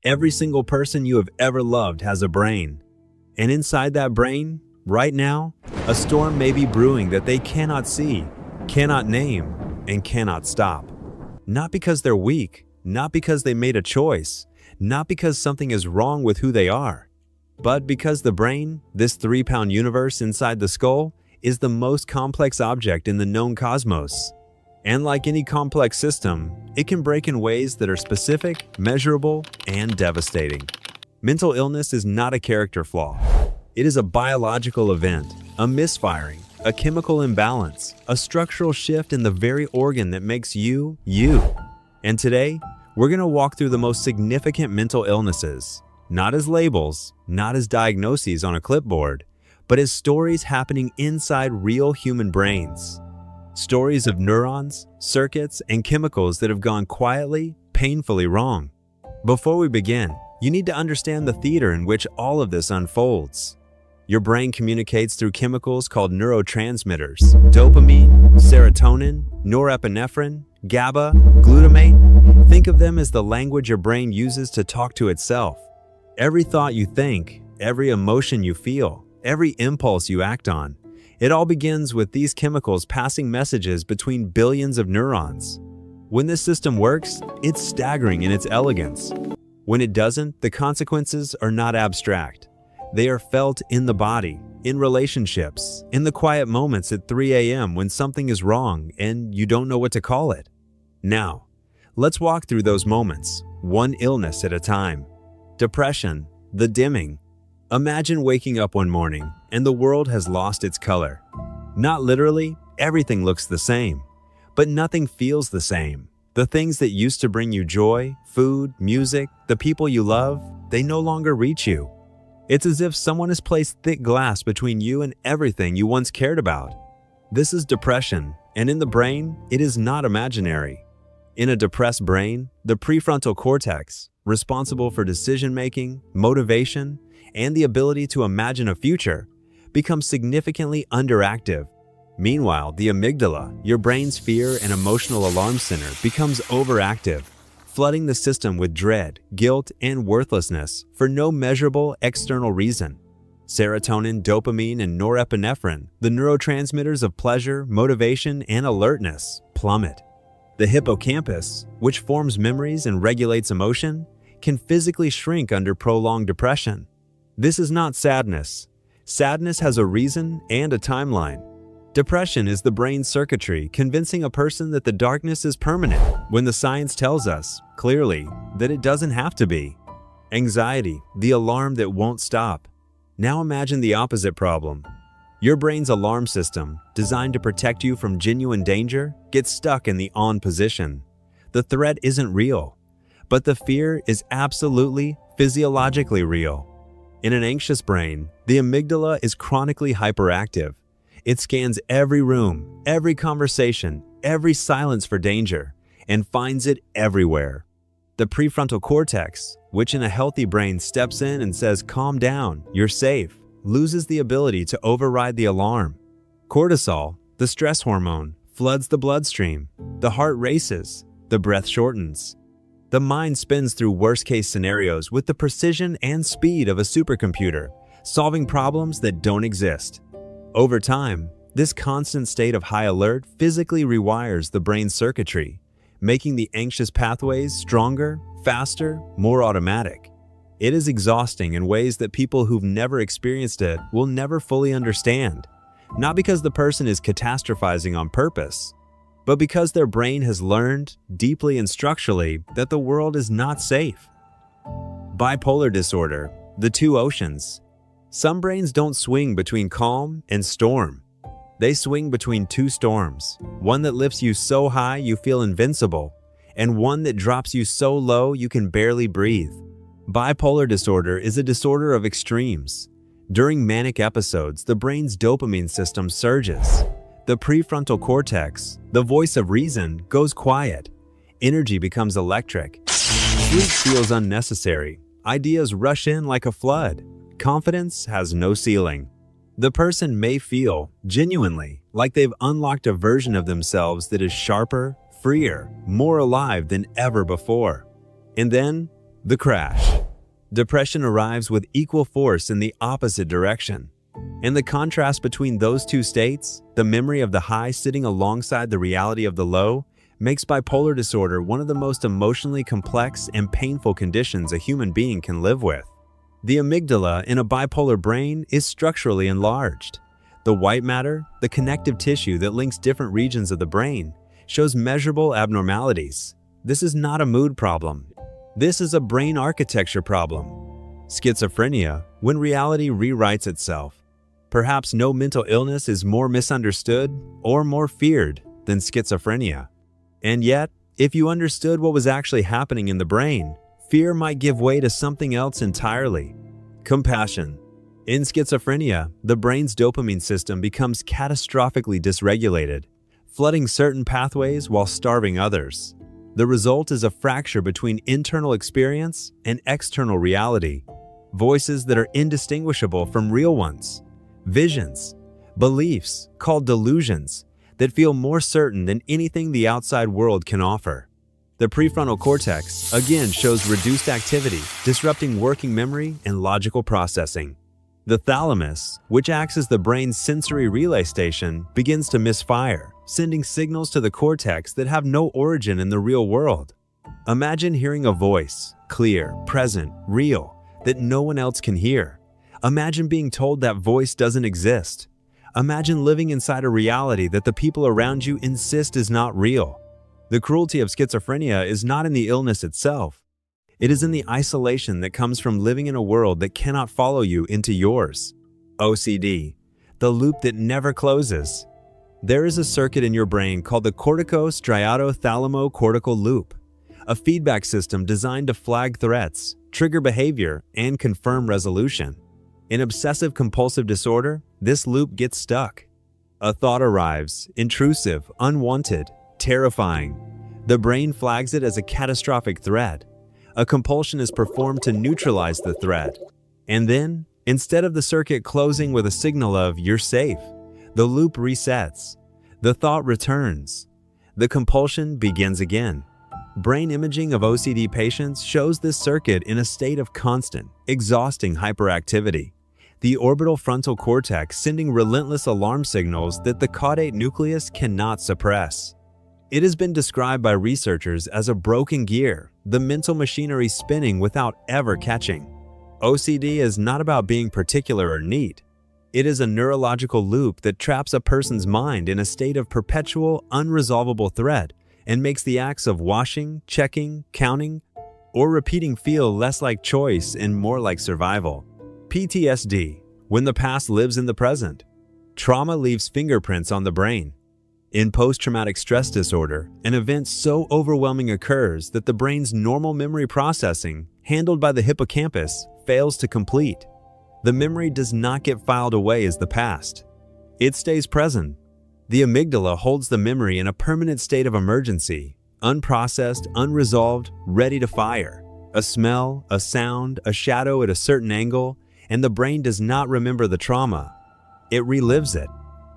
Every single person you have ever loved has a brain. And inside that brain, right now, a storm may be brewing that they cannot see, cannot name, and cannot stop. Not because they're weak, not because they made a choice, not because something is wrong with who they are, but because the brain, this 3-pound universe inside the skull, is the most complex object in the known cosmos. And like any complex system, it can break in ways that are specific, measurable, and devastating. Mental illness is not a character flaw. It is a biological event, a misfiring, a chemical imbalance, a structural shift in the very organ that makes you, you. And today, we're going to walk through the most significant mental illnesses, not as labels, not as diagnoses on a clipboard, but as stories happening inside real human brains. Stories of neurons, circuits, and chemicals that have gone quietly, painfully wrong. Before we begin, you need to understand the theater in which all of this unfolds. Your brain communicates through chemicals called neurotransmitters: dopamine, serotonin, norepinephrine, GABA, glutamate. Think of them as the language your brain uses to talk to itself. Every thought you think, every emotion you feel, every impulse you act on, it all begins with these chemicals passing messages between billions of neurons. When this system works, it's staggering in its elegance. When it doesn't, the consequences are not abstract. They are felt in the body, in relationships, in the quiet moments at 3 a.m. when something is wrong and you don't know what to call it. Now, let's walk through those moments, one illness at a time. Depression, the dimming. Imagine waking up one morning and the world has lost its color. Not literally, everything looks the same, but nothing feels the same. The things that used to bring you joy, food, music, the people you love, they no longer reach you. It's as if someone has placed thick glass between you and everything you once cared about. This is depression, and in the brain, it is not imaginary. In a depressed brain, the prefrontal cortex, responsible for decision-making, motivation, and the ability to imagine a future, becomes significantly underactive. Meanwhile, the amygdala, your brain's fear and emotional alarm center, becomes overactive, flooding the system with dread, guilt, and worthlessness for no measurable external reason. Serotonin, dopamine, and norepinephrine, the neurotransmitters of pleasure, motivation, and alertness, plummet. The hippocampus, which forms memories and regulates emotion, can physically shrink under prolonged depression. This is not sadness. Sadness has a reason and a timeline. Depression is the brain's circuitry convincing a person that the darkness is permanent when the science tells us, clearly, that it doesn't have to be. Anxiety, the alarm that won't stop. Now imagine the opposite problem. Your brain's alarm system, designed to protect you from genuine danger, gets stuck in the on position. The threat isn't real, but the fear is absolutely physiologically real. In an anxious brain, the amygdala is chronically hyperactive. It scans every room, every conversation, every silence for danger, and finds it everywhere. The prefrontal cortex, which in a healthy brain steps in and says, "Calm down, you're safe," loses the ability to override the alarm. Cortisol, the stress hormone, floods the bloodstream. The heart races, the breath shortens. The mind spins through worst-case scenarios with the precision and speed of a supercomputer, solving problems that don't exist. Over time, this constant state of high alert physically rewires the brain's circuitry, making the anxious pathways stronger, faster, more automatic. It is exhausting in ways that people who've never experienced it will never fully understand, not because the person is catastrophizing on purpose, but because their brain has learned, deeply and structurally, that the world is not safe. Bipolar disorder, the two oceans. Some brains don't swing between calm and storm. They swing between two storms, one that lifts you so high you feel invincible, and one that drops you so low you can barely breathe. Bipolar disorder is a disorder of extremes. During manic episodes, the brain's dopamine system surges. The prefrontal cortex, the voice of reason, goes quiet. Energy becomes electric. Sleep feels unnecessary. Ideas rush in like a flood. Confidence has no ceiling. The person may feel, genuinely, like they've unlocked a version of themselves that is sharper, freer, more alive than ever before. And then, the crash. Depression arrives with equal force in the opposite direction. And the contrast between those two states, the memory of the high sitting alongside the reality of the low, makes bipolar disorder one of the most emotionally complex and painful conditions a human being can live with. The amygdala in a bipolar brain is structurally enlarged. The white matter, the connective tissue that links different regions of the brain, shows measurable abnormalities. This is not a mood problem. This is a brain architecture problem. Schizophrenia, when reality rewrites itself. Perhaps no mental illness is more misunderstood or more feared than schizophrenia. And yet, if you understood what was actually happening in the brain, fear might give way to something else entirely. Compassion. In schizophrenia, the brain's dopamine system becomes catastrophically dysregulated, flooding certain pathways while starving others. The result is a fracture between internal experience and external reality, voices that are indistinguishable from real ones, visions, beliefs called delusions that feel more certain than anything the outside world can offer. The prefrontal cortex again shows reduced activity, disrupting working memory and logical processing. The thalamus, which acts as the brain's sensory relay station, begins to misfire, sending signals to the cortex that have no origin in the real world. Imagine hearing a voice, clear, present, real, that no one else can hear. Imagine being told that voice doesn't exist. Imagine living inside a reality that the people around you insist is not real. The cruelty of schizophrenia is not in the illness itself. It is in the isolation that comes from living in a world that cannot follow you into yours. OCD, the loop that never closes. There is a circuit in your brain called the cortico-striatothalamo-cortical loop, a feedback system designed to flag threats, trigger behavior, and confirm resolution. In obsessive-compulsive disorder, this loop gets stuck. A thought arrives, intrusive, unwanted, terrifying. The brain flags it as a catastrophic threat. A compulsion is performed to neutralize the threat. And then, instead of the circuit closing with a signal of "you're safe," the loop resets. The thought returns. The compulsion begins again. Brain imaging of OCD patients shows this circuit in a state of constant, exhausting hyperactivity. The orbital frontal cortex sending relentless alarm signals that the caudate nucleus cannot suppress. It has been described by researchers as a broken gear, the mental machinery spinning without ever catching. OCD is not about being particular or neat. It is a neurological loop that traps a person's mind in a state of perpetual, unresolvable threat and makes the acts of washing, checking, counting, or repeating feel less like choice and more like survival. PTSD, when the past lives in the present. Trauma leaves fingerprints on the brain. In post-traumatic stress disorder, an event so overwhelming occurs that the brain's normal memory processing, handled by the hippocampus, fails to complete. The memory does not get filed away as the past. It stays present. The amygdala holds the memory in a permanent state of emergency, unprocessed, unresolved, ready to fire. A smell, a sound, a shadow at a certain angle, and the brain does not remember the trauma. It relives it.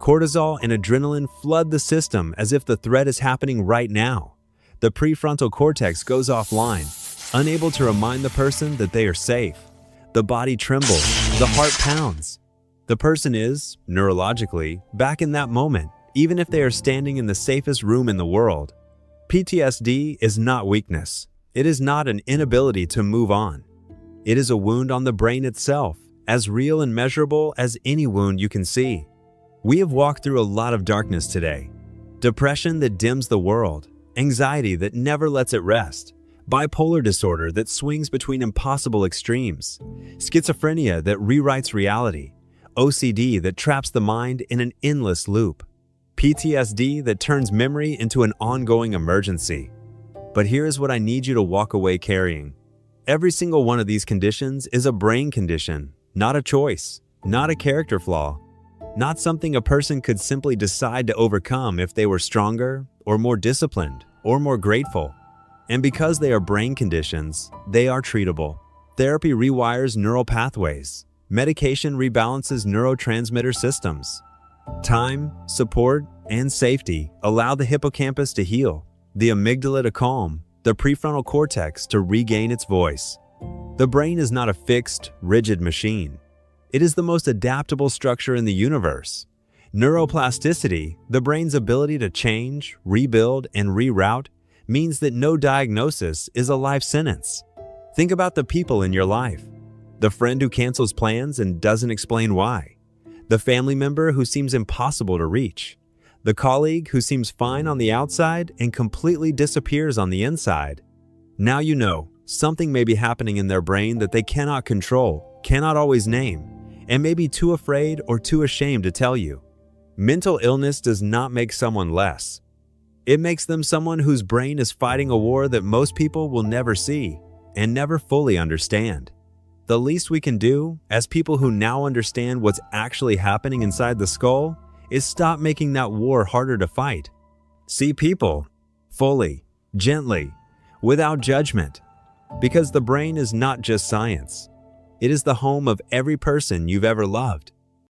Cortisol and adrenaline flood the system as if the threat is happening right now. The prefrontal cortex goes offline, unable to remind the person that they are safe. The body trembles, the heart pounds. The person is, neurologically, back in that moment, even if they are standing in the safest room in the world. PTSD is not weakness. It is not an inability to move on. It is a wound on the brain itself, as real and measurable as any wound you can see. We have walked through a lot of darkness today. Depression that dims the world, anxiety that never lets it rest, bipolar disorder that swings between impossible extremes, schizophrenia that rewrites reality, OCD that traps the mind in an endless loop, PTSD that turns memory into an ongoing emergency. But here is what I need you to walk away carrying. Every single one of these conditions is a brain condition, not a choice, not a character flaw. Not something a person could simply decide to overcome if they were stronger, or more disciplined, or more grateful. And because they are brain conditions, they are treatable. Therapy rewires neural pathways. Medication rebalances neurotransmitter systems. Time, support, and safety allow the hippocampus to heal, the amygdala to calm, the prefrontal cortex to regain its voice. The brain is not a fixed, rigid machine. It is the most adaptable structure in the universe. Neuroplasticity, the brain's ability to change, rebuild, and reroute, means that no diagnosis is a life sentence. Think about the people in your life. The friend who cancels plans and doesn't explain why. The family member who seems impossible to reach. The colleague who seems fine on the outside and completely disappears on the inside. Now you know, something may be happening in their brain that they cannot control, cannot always name, and may be too afraid or too ashamed to tell you. Mental illness does not make someone less. It makes them someone whose brain is fighting a war that most people will never see and never fully understand. The least we can do, as people who now understand what's actually happening inside the skull, is stop making that war harder to fight. See people fully, gently, without judgment. Because the brain is not just science. It is the home of every person you've ever loved.